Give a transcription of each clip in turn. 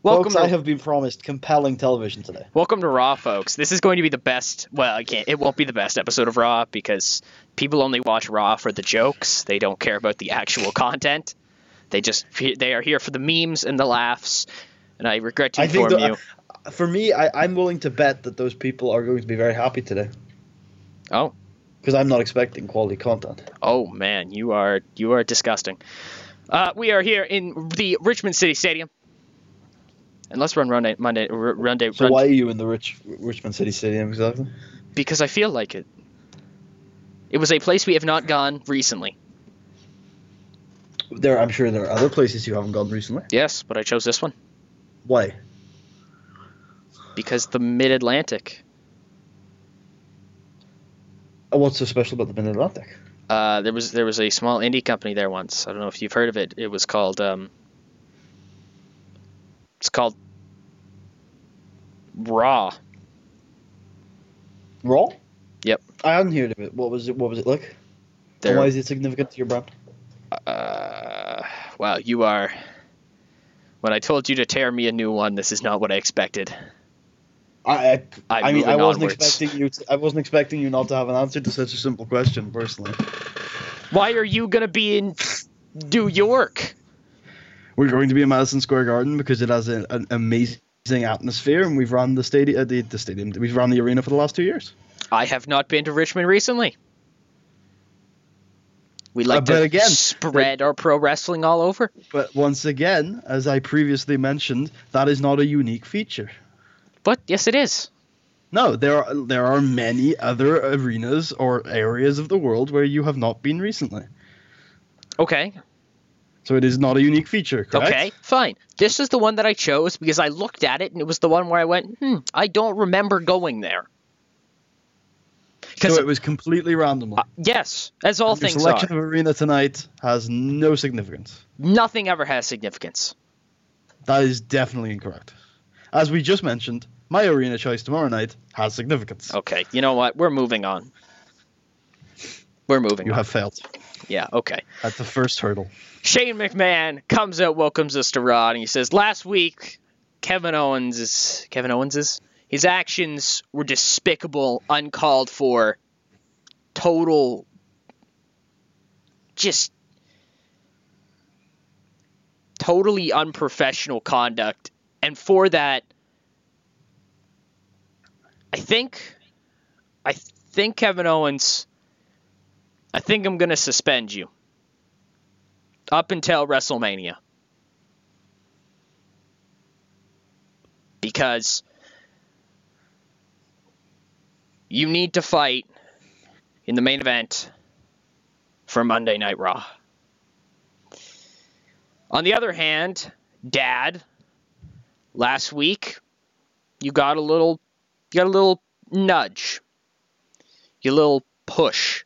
Welcome Folks, I to have been promised compelling television today. welcome to Raw, folks. This is going to be the best. Well, it won't be the best episode of Raw because people only watch Raw for the jokes. They don't care about the actual content. They are here for the memes and the laughs. And I regret to inform you. For me, I'm willing to bet that those people are going to be very happy today. Oh. Because I'm not expecting quality content. Oh man, you are disgusting. We are here in the Richmond City Stadium. And let's run Monday. So why are you in the Richmond City Stadium exactly? Because I feel like it. It was a place we have not gone recently. I'm sure there are other places you haven't gone recently. Yes, but I chose this one. Why? Because the Mid-Atlantic. What's so special about the Mid-Atlantic? There was a small indie company there once. I don't know if you've heard of it. It was called it's called Raw. Raw? Yep. I hadn't heard of it. What was it like? And why is it significant to your brand? Wow, you are. When I told you to tear me a new one, this is not what I expected. I wasn't onwards. expecting you not to have an answer to such a simple question, personally. Why are you gonna be in New York? We're going to be in Madison Square Garden because it has an amazing atmosphere, and we've run the stadium. We've run the arena for the last 2 years. I have not been to Richmond recently. We like to spread our pro wrestling all over. But once again, as I previously mentioned, that is not a unique feature. But yes, it is. No, there are many other arenas or areas of the world where you have not been recently. Okay. So it is not a unique feature, correct? Okay, fine. This is the one that I chose because I looked at it and it was the one where I went, I don't remember going there. So it was completely random. Yes, as all things are. Your selection of arena tonight has no significance. Nothing ever has significance. That is definitely incorrect. As we just mentioned, my arena choice tomorrow night has significance. Okay, you know what? We're moving on. You have failed. Yeah, okay. At the first hurdle. Shane McMahon comes out, welcomes us to Raw, and he says, last week, Kevin Owens' his actions were despicable, uncalled for, total, just totally unprofessional conduct. And for that, I think Kevin Owens, I think I'm going to suspend you up until WrestleMania. Because you need to fight in the main event for Monday Night Raw. On the other hand, Dad, last week you got a little nudge. A little push.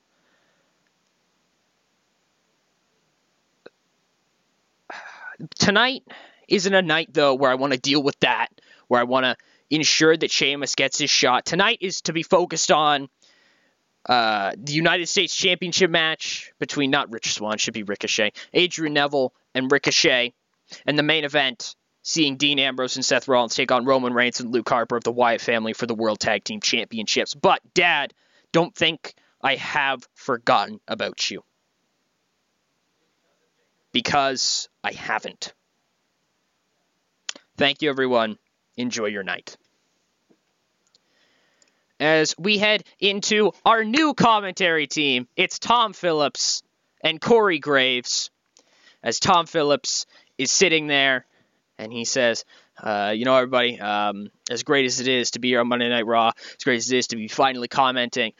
Tonight isn't a night, though, where I want to deal with that, where I want to ensure that Sheamus gets his shot. Tonight is to be focused on the United States Championship match between, not Rich Swann, should be Ricochet, Adrian Neville and Ricochet, and the main event, seeing Dean Ambrose and Seth Rollins take on Roman Reigns and Luke Harper of the Wyatt family for the World Tag Team Championships. But, Dad, don't think I have forgotten about you. Because I haven't. Thank you, everyone. Enjoy your night. As we head into our new commentary team, it's Tom Phillips and Corey Graves. As Tom Phillips is sitting there, and he says, everybody, as great as it is to be here on Monday Night Raw, as great as it is to be finally commentating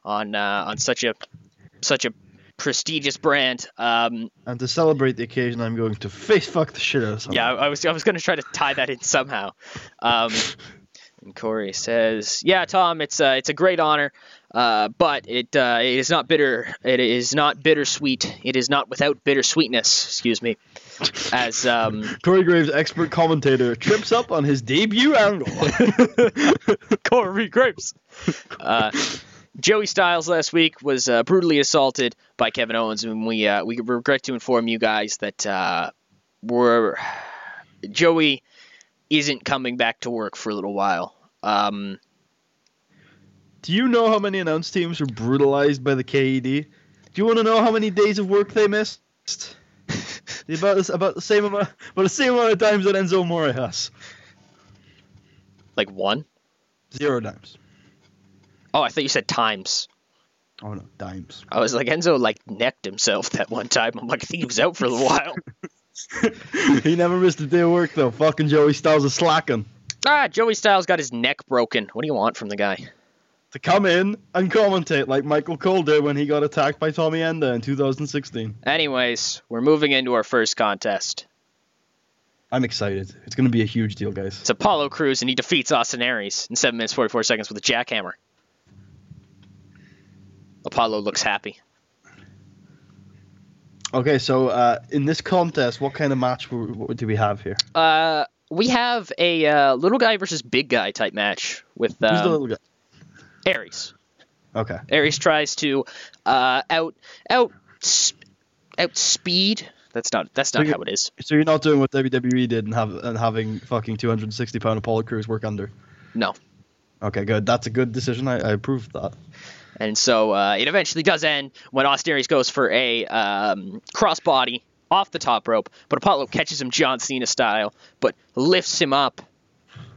on such a prestigious brand. And to celebrate the occasion, I'm going to face fuck the shit out of someone. Yeah, I was going to try to tie that in somehow. And Corey says, "Yeah, Tom, it's a great honor, but it is not bitter. It is not bittersweet. It is not without bittersweetness. Excuse me." As Corey Graves, expert commentator, trips up on his debut angle. Corey Graves. Joey Styles last week was brutally assaulted by Kevin Owens, and we regret to inform you guys that we're Joey isn't coming back to work for a little while. Do you know how many announced teams were brutalized by the KED? Do you want to know how many days of work they missed? about the same amount of times that Enzo Amore has. Like 1? 0 times. Oh, I thought you said times. Oh no, dimes. I was like, Enzo necked himself that one time. I'm like, I think he was out for a little while. He never missed a day of work though. Fucking Joey Styles is slacking. Joey Styles got his neck broken. What do you want from the guy? To come in and commentate like Michael Cole did when he got attacked by Tommy Enda in 2016. Anyways, we're moving into our first contest. I'm excited. It's going to be a huge deal, guys. It's Apollo Crews, and he defeats Austin Aries in 7 minutes 44 seconds with a jackhammer. Apollo looks happy. Okay, so in this contest, what kind of match do we have here? We have a little guy versus big guy type match with Who's the little guy? Aries. Okay. Aries tries to outspeed. That's not how it is. So you're not doing what WWE did and having fucking 260-pound Apollo Crews work under? No. Okay, good. That's a good decision. I approve that. And so it eventually does end when Austin Aries goes for a crossbody off the top rope, but Apollo catches him John Cena style, but lifts him up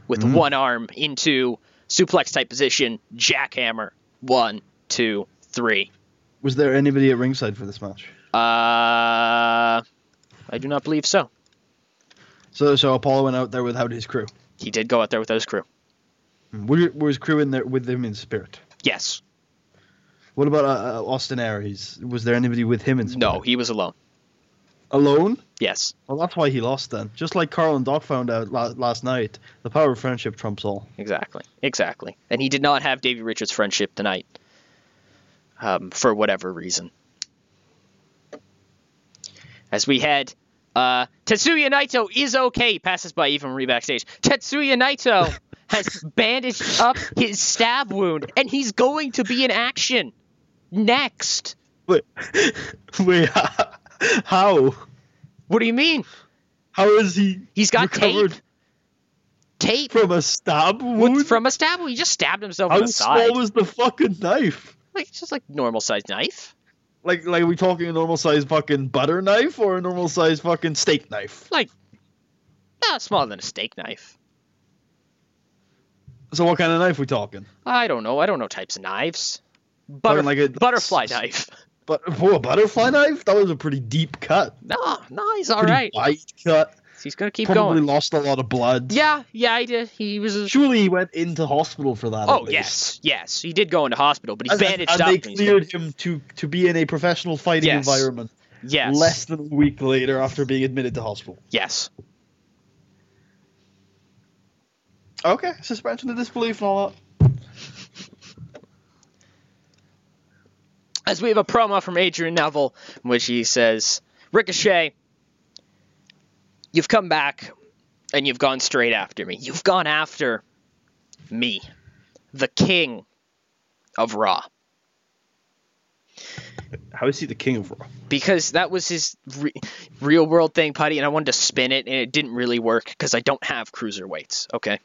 with one arm into suplex type position, jackhammer. 1, 2, 3. Was there anybody at ringside for this match? I do not believe so. So Apollo went out there without his crew. He did go out there without his crew. Was his crew in there with him in spirit? Yes. What about Austin Aries? Was there anybody with him in spirit? No, he was alone. Alone? Yes. Well, that's why he lost then. Just like Carl and Doc found out last night, the power of friendship trumps all. Exactly. And he did not have Davey Richards' friendship tonight, for whatever reason. As we head, Tetsuya Naito is okay. He passes by Eva Marie backstage. Tetsuya Naito has bandaged up his stab wound, and he's going to be in action next. Wait, how? What do you mean? How is he? He's got tape from a stab wound. From a stab wound, he just stabbed himself in the side. How small was the fucking knife? Like it's just like normal sized knife. Like are we talking a normal size fucking butter knife or a normal size fucking steak knife? Like, smaller than a steak knife. So what kind of knife we talking? I don't know. I don't know types of knives. Butterfly knife. But a butterfly knife? That was a pretty deep cut. No, he's all right. Wide cut. He's gonna keep Probably going. Lost a lot of blood. Yeah, he did. He was. Surely he went into hospital for that. Oh yes, he did go into hospital, but he's bandaged up. And they cleared him to be in a professional fighting environment. Yes. Less than a week later, after being admitted to hospital. Yes. Okay, suspension of disbelief and all that. As we have a promo from Adrian Neville, in which he says, "Ricochet, you've come back, and you've gone straight after me. You've gone after me, the King of Raw." How is he the King of Raw? Because that was his real world thing, Puddy, and I wanted to spin it, and it didn't really work because I don't have cruiserweights, okay?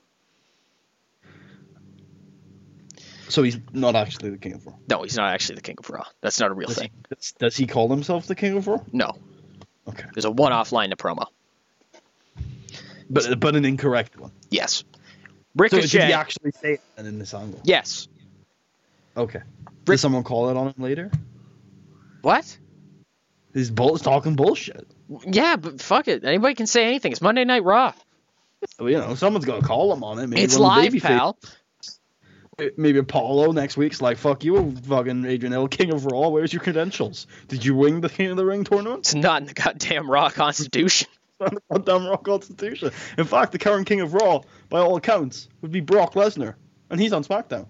So he's not actually the King of Raw? No, he's not actually the King of Raw. That's not a real thing. Does he call himself the King of Raw? No. Okay. There's a one-off line to promo. But an incorrect one? Yes. Ricochet. So did he actually say it in this angle? Yes. Okay. Did someone call it on him later? What? He's talking bullshit. Yeah, but fuck it. Anybody can say anything. It's Monday Night Raw. Well, someone's going to call him on it. Maybe it's live, pal. Maybe Apollo next week's like, fuck you, fucking Adrian Hill, King of Raw. Where's your credentials? Did you win the King of the Ring tournament? It's not in the goddamn Raw Constitution. It's not in the goddamn Raw Constitution. In fact, the current King of Raw, by all accounts, would be Brock Lesnar. And he's on SmackDown.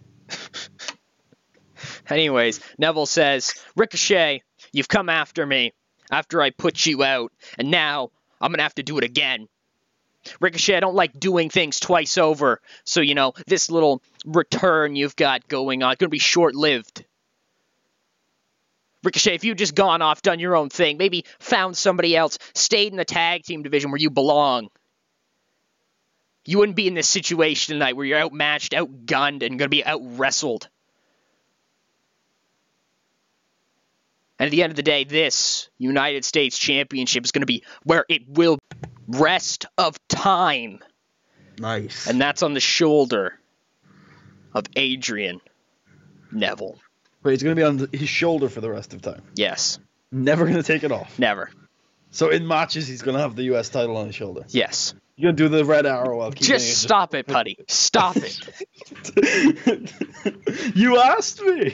Anyways, Neville says, "Ricochet, you've come after me after I put you out, and now I'm going to have to do it again. Ricochet, I don't like doing things twice over, so, this little return you've got going on, it's going to be short-lived. Ricochet, if you'd just gone off, done your own thing, maybe found somebody else, stayed in the tag team division where you belong, You wouldn't be in this situation tonight where you're outmatched, outgunned, and going to be out-wrestled. And at the end of the day, this United States Championship is going to be where it will rest of time. Nice. And that's on the shoulder of Adrian Neville. Wait, it's going to be on his shoulder for the rest of time. Yes. Never going to take it off. Never. So in matches, he's going to have the U.S. title on his shoulder. Yes. You're going to do the red arrow while keeping Just stop it, Puddy. Stop it. You asked me.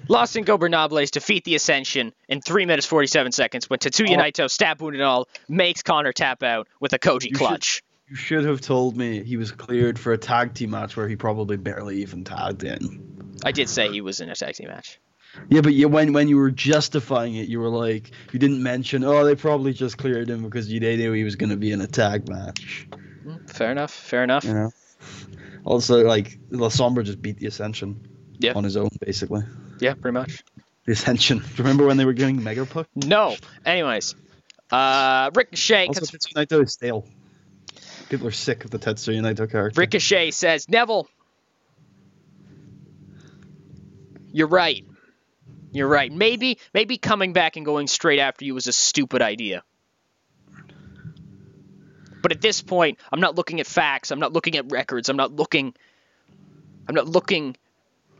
Los Ingobernables defeat the Ascension in 3 minutes 47 seconds when Tetsuya Naito, stab wound and all, makes Connor tap out with a Koji clutch. You should have told me he was cleared for a tag team match where he probably barely even tagged in. I did say he was in a tag team match. Yeah, but when you were justifying it, you were like, you didn't mention, they probably just cleared him because they knew he was going to be in a tag match. Fair enough, fair enough. You know? Also, like, La Sombra just beat the Ascension on his own, basically. Yeah, pretty much. The Ascension. Remember when they were getting Mega Puck? No. Anyways, Ricochet. Also, Tetsuya Naito is stale. People are sick of the Tetsuya Naito character. Ricochet says, Neville, you're right. You're right. Maybe coming back and going straight after you was a stupid idea. But at this point, I'm not looking at facts. I'm not looking at records. I'm not looking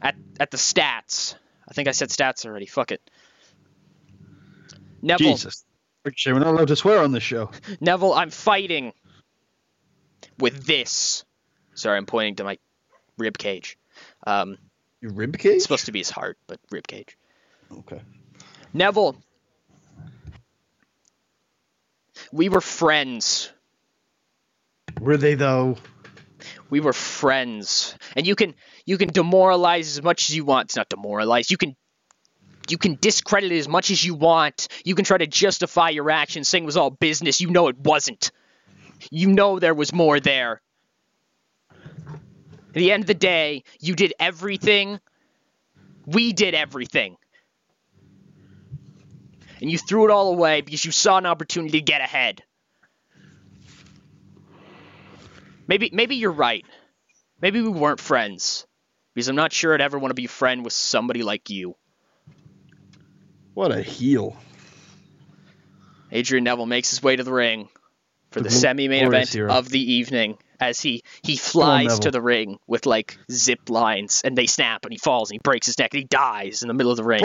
at the stats. I think I said stats already. Fuck it. Neville. Jesus. Ricochet, we're not allowed to swear on this show. Neville, I'm fighting with this. Sorry, I'm pointing to my rib cage. Your rib cage? It's supposed to be his heart, but rib cage. Okay. Neville, we were friends. Were they, though? We were friends. And you can demoralize as much as you want. It's not demoralize. You can discredit it as much as you want. You can try to justify your actions saying it was all business. You know it wasn't. You know there was more there. At the end of the day, you did everything. We did everything. And you threw it all away because you saw an opportunity to get ahead. Maybe you're right. Maybe we weren't friends. Because I'm not sure I'd ever want to be a friend with somebody like you. What a heel. Adrian Neville makes his way to the ring for the semi-main event of the evening as he flies to the ring with like zip lines and they snap and he falls and he breaks his neck and he dies in the middle of the ring.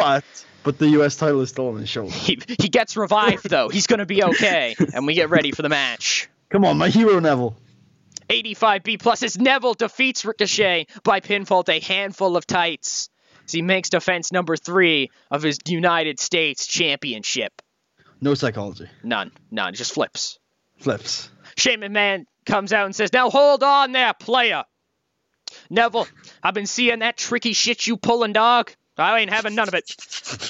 But the U.S. title is still on his shoulder. He gets revived though. He's going to be okay. And we get ready for the match. Come on, my hero Neville. 85B plus as Neville defeats Ricochet by pinfall to a handful of tights as he makes defense number 3 of his United States Championship. No psychology. None. Just flips. Shane McMahon comes out and says, now hold on there, player. Neville, I've been seeing that tricky shit you pulling, dog. I ain't having none of it.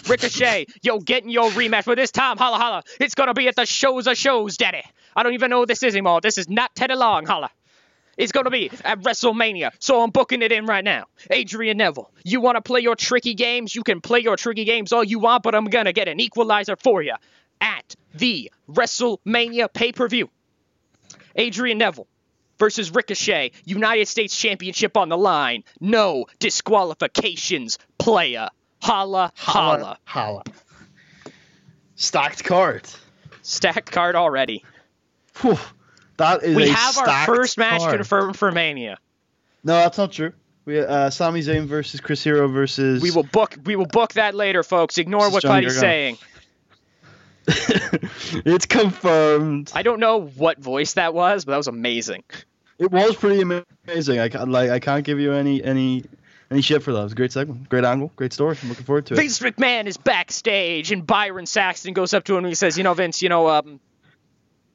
Ricochet, yo, getting your rematch, but this time, holla holla, it's gonna be at the shows of shows, daddy. I don't even know what this is anymore. This is not Teddy Long, holla. It's going to be at WrestleMania, so I'm booking it in right now. Adrian Neville, you want to play your tricky games? You can play your tricky games all you want, but I'm going to get an equalizer for you at the WrestleMania pay-per-view. Adrian Neville versus Ricochet, United States Championship on the line. No disqualifications, playa. Holla, holla. Holla. Stacked card. Stacked card already. Whew. That is we have our first match card. confirmed for Mania. No, that's not true. We Sami Zayn versus Chris Hero versus. We will book that later, folks. Ignore what Puddy's saying. It's confirmed. I don't know what voice that was, but that was amazing. It was pretty amazing. I can't give you any shit for that. It was a great segment, great angle, great story. I'm looking forward to it. Vince McMahon is backstage, and Byron Saxton goes up to him and he says, Vince,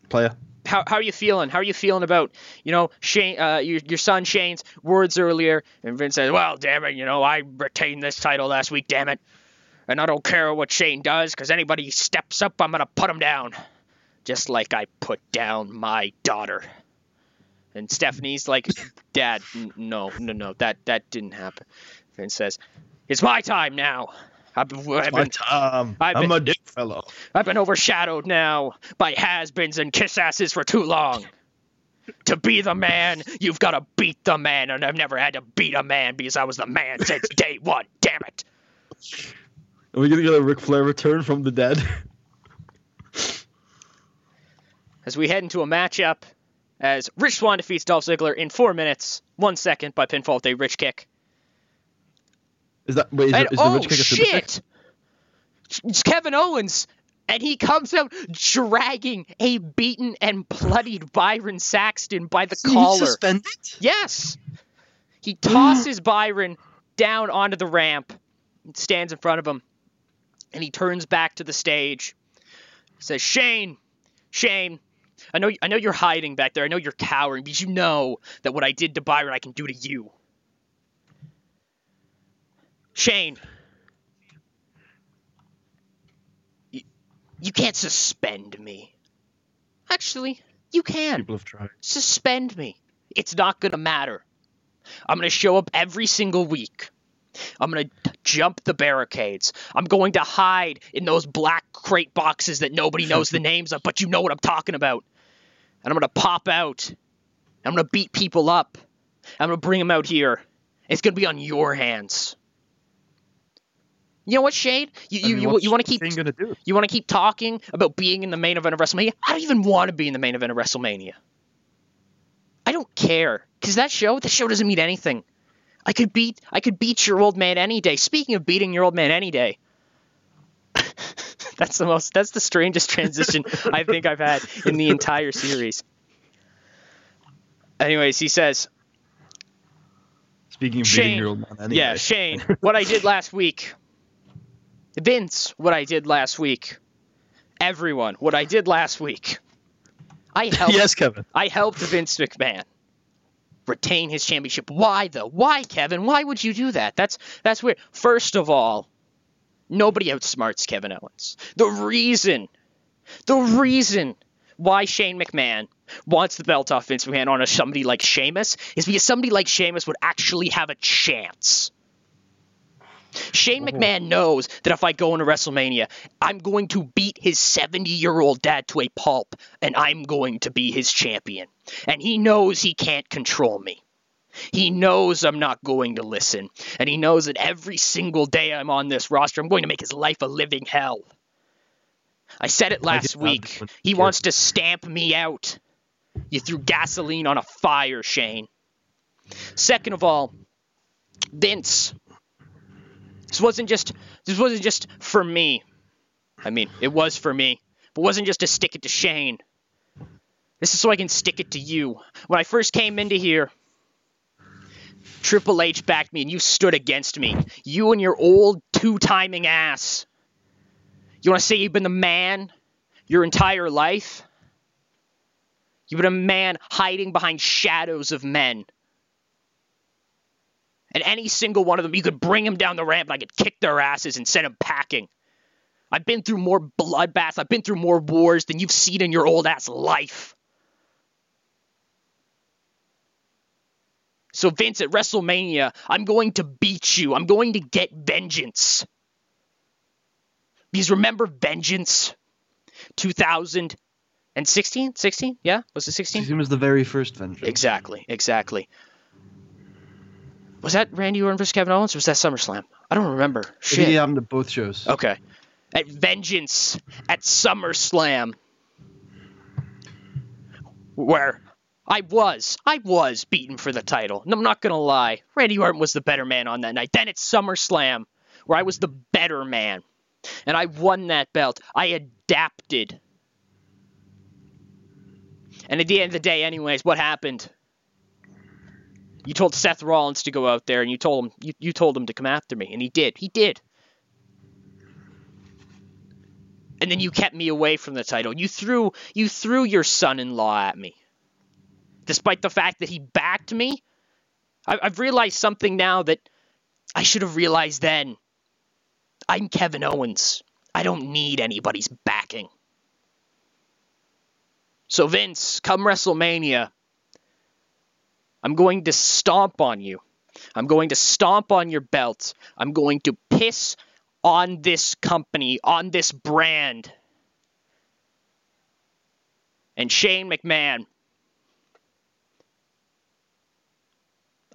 Playa. How are you feeling? How are you feeling about, Shane, your son Shane's words earlier? And Vince says, well, damn it, I retained this title last week, damn it. And I don't care what Shane does, because anybody steps up, I'm going to put him down. Just like I put down my daughter. And Stephanie's like, Dad, no, that didn't happen. Vince says, it's my time now. I'm a dick fellow. I've been overshadowed now by has-beens and kiss-asses for too long. To be the man, you've got to beat the man, and I've never had to beat a man because I was the man since day one. Damn it. Are we going to get a Ric Flair return from the dead? As we head into a matchup, as Rich Swann defeats Dolph Ziggler in 4 minutes, 1 second by pinfall with a rich kick. Is the rich kick a super kick? Shit! It's Kevin Owens, and he comes out dragging a beaten and bloodied Byron Saxton by the collar. He suspended? Yes! He tosses Byron down onto the ramp, stands in front of him, and he turns back to the stage. He says, Shane, I know you're hiding back there. I know you're cowering because you know that what I did to Byron I can do to you. Shane, you can't suspend me. Actually, you can. People have tried. Suspend me. It's not going to matter. I'm going to show up every single week. I'm going to jump the barricades. I'm going to hide in those black crate boxes that nobody knows the names of, but you know what I'm talking about. And I'm going to pop out. I'm going to beat people up. I'm going to bring them out here. It's going to be on your hands. You know what, Shane? You want to keep gonna do? You want to keep talking about being in the main event of WrestleMania? I don't even want to be in the main event of WrestleMania. I don't care because that show doesn't mean anything. I could beat your old man any day. Speaking of beating your old man any day, that's the strangest transition I think I've had in the entire series. Anyways, he says, speaking of beating your old man any day. Yeah, Shane, what I did last week. Vince, what I did last week. Everyone, what I did last week. Yes, Kevin. I helped Vince McMahon retain his championship. Why, though? Why, Kevin? Why would you do that? That's weird. First of all, nobody outsmarts Kevin Owens. The reason why Shane McMahon wants the belt off Vince McMahon on somebody like Sheamus is because somebody like Sheamus would actually have a chance. Shane McMahon knows that if I go into WrestleMania, I'm going to beat his 70-year-old dad to a pulp, and I'm going to be his champion. And he knows he can't control me. He knows I'm not going to listen. And he knows that every single day I'm on this roster, I'm going to make his life a living hell. I said it last week. He wants to stamp me out. You threw gasoline on a fire, Shane. Second of all, Vince. This wasn't just for me. I mean, it was for me. But it wasn't just to stick it to Shane. This is so I can stick it to you. When I first came into here, Triple H backed me and you stood against me. You and your old two-timing ass. You want to say you've been the man your entire life? You've been a man hiding behind shadows of men. And any single one of them, you could bring them down the ramp and I could kick their asses and send them packing. I've been through more bloodbaths, I've been through more wars than you've seen in your old ass life. So Vince, at WrestleMania, I'm going to beat you. I'm going to get vengeance. Because remember Vengeance? 2016? 16? Yeah? Was it 16? It was the very first Vengeance. Exactly. Was that Randy Orton versus Kevin Owens, or was that SummerSlam? I don't remember. Shit. It happened at both shows. Okay. At Vengeance at SummerSlam, where I was beaten for the title. And I'm not going to lie. Randy Orton was the better man on that night. Then at SummerSlam, where I was the better man. And I won that belt. I adapted. And at the end of the day, anyways, what happened? You told Seth Rollins to go out there, and you told him to come after me, and he did. He did. And then you kept me away from the title. You threw your son-in-law at me, despite the fact that he backed me. I've realized something now that I should have realized then. I'm Kevin Owens. I don't need anybody's backing. So Vince, come WrestleMania, I'm going to stomp on you. I'm going to stomp on your belt. I'm going to piss on this company, on this brand. And Shane McMahon,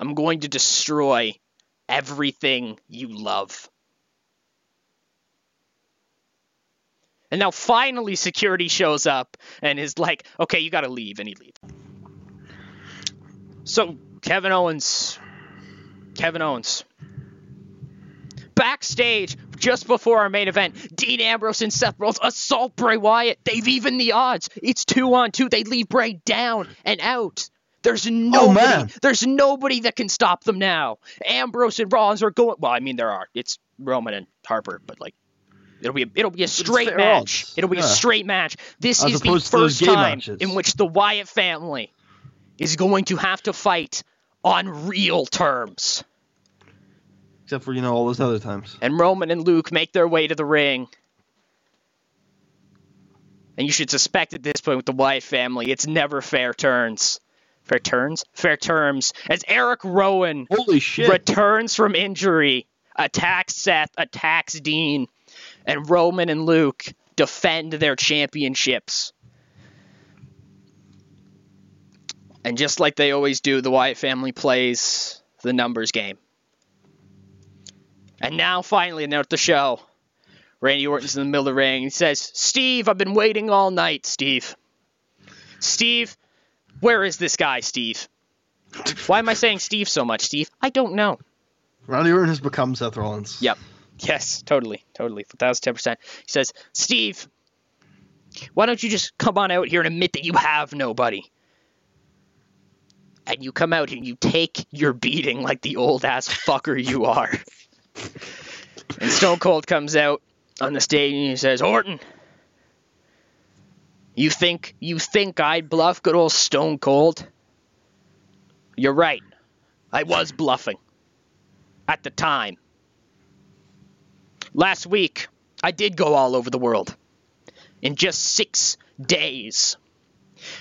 I'm going to destroy everything you love. And now finally security shows up and is like, okay, you gotta leave, and he leaves. So, Kevin Owens. Backstage, just before our main event, Dean Ambrose and Seth Rollins assault Bray Wyatt. They've evened the odds. It's 2-on-2. They leave Bray down and out. There's nobody that can stop them now. Ambrose and Rollins are going. Well, I mean, there are. It's Roman and Harper, but like, it'll be a straight match. Odds. It'll be a straight match. This As is the first time in which the Wyatt family is going to have to fight on real terms. Except for, all those other times. And Roman and Luke make their way to the ring. And you should suspect at this point with the Wyatt family, it's never fair turns. Fair turns? Fair terms. As Eric Rowan returns from injury, attacks Seth, attacks Dean, and Roman and Luke defend their championships. And just like they always do, the Wyatt family plays the numbers game. And now, finally, at the show, Randy Orton's in the middle of the ring. He says, Steve, I've been waiting all night, Steve. Steve, where is this guy, Steve? Why am I saying Steve so much, Steve? I don't know. Randy Orton has become Seth Rollins. Yep. Yes, totally. 1,010%. He says, Steve, why don't you just come on out here and admit that you have nobody? And you come out here and you take your beating like the old-ass fucker you are. And Stone Cold comes out on the stage and he says, Orton, you think I'd bluff good old Stone Cold? You're right. I was bluffing. At the time. Last week, I did go all over the world. In just 6 days.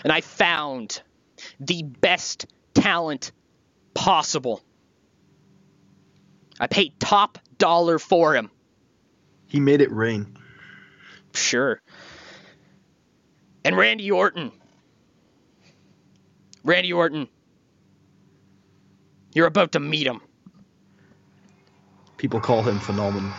And I found the best talent possible. I paid top dollar for him. He made it rain. Sure. And Randy Orton, you're about to meet him. People call him phenomenal.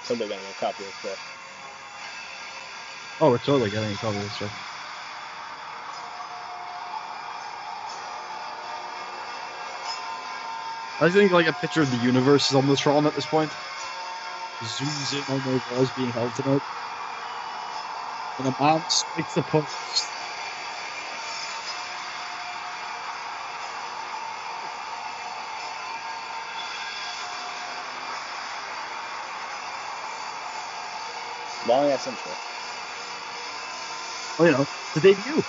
Totally getting a copy of this. Oh, we're totally getting a copy of this stuff. I think like a picture of the universe is on the Tron at this point. Zooms in on those balls being held tonight. And a man strikes the post. Long ass intro. Oh, the debut.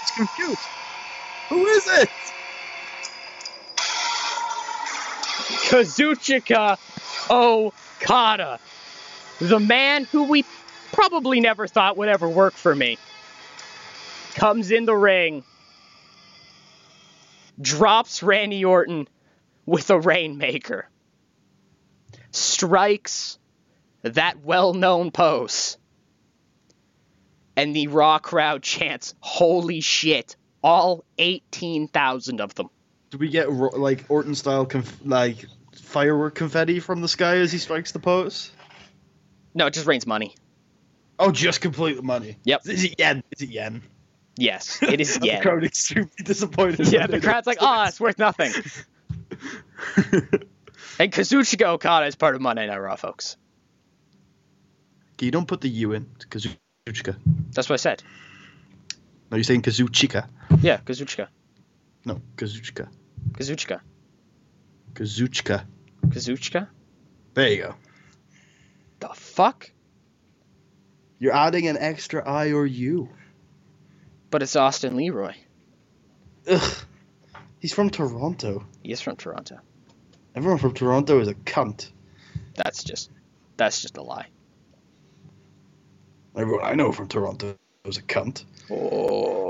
It's confused. Who is it? Kazuchika Okada. The man who we probably never thought would ever work for me. Comes in the ring. Drops Randy Orton with a Rainmaker. Strikes that well-known pose. And the Raw crowd chants, holy shit, all 18,000 of them. Do we get like Orton style firework confetti from the sky as he strikes the pose? No, it just rains money. Oh, just complete money. Yep. Is it yen? Is it yen? Yes, it is yen. The crowd extremely disappointed. Yeah, the crowd's like, it's worth nothing. And Kazuchika Okada is part of Monday Night Raw, folks. You don't put the U in. It's Kazuchika. That's what I said. No, you're saying Kazuchika. Yeah, Kazuchika. No, Kazuchika. Kazuchika. Kazuchika. Kazuchika? There you go. The fuck? You're adding an extra I or U. But it's Austin Leroy. Ugh. He's from Toronto. He is from Toronto. Everyone from Toronto is a cunt. That's just a lie. Everyone I know from Toronto was a cunt. Oh.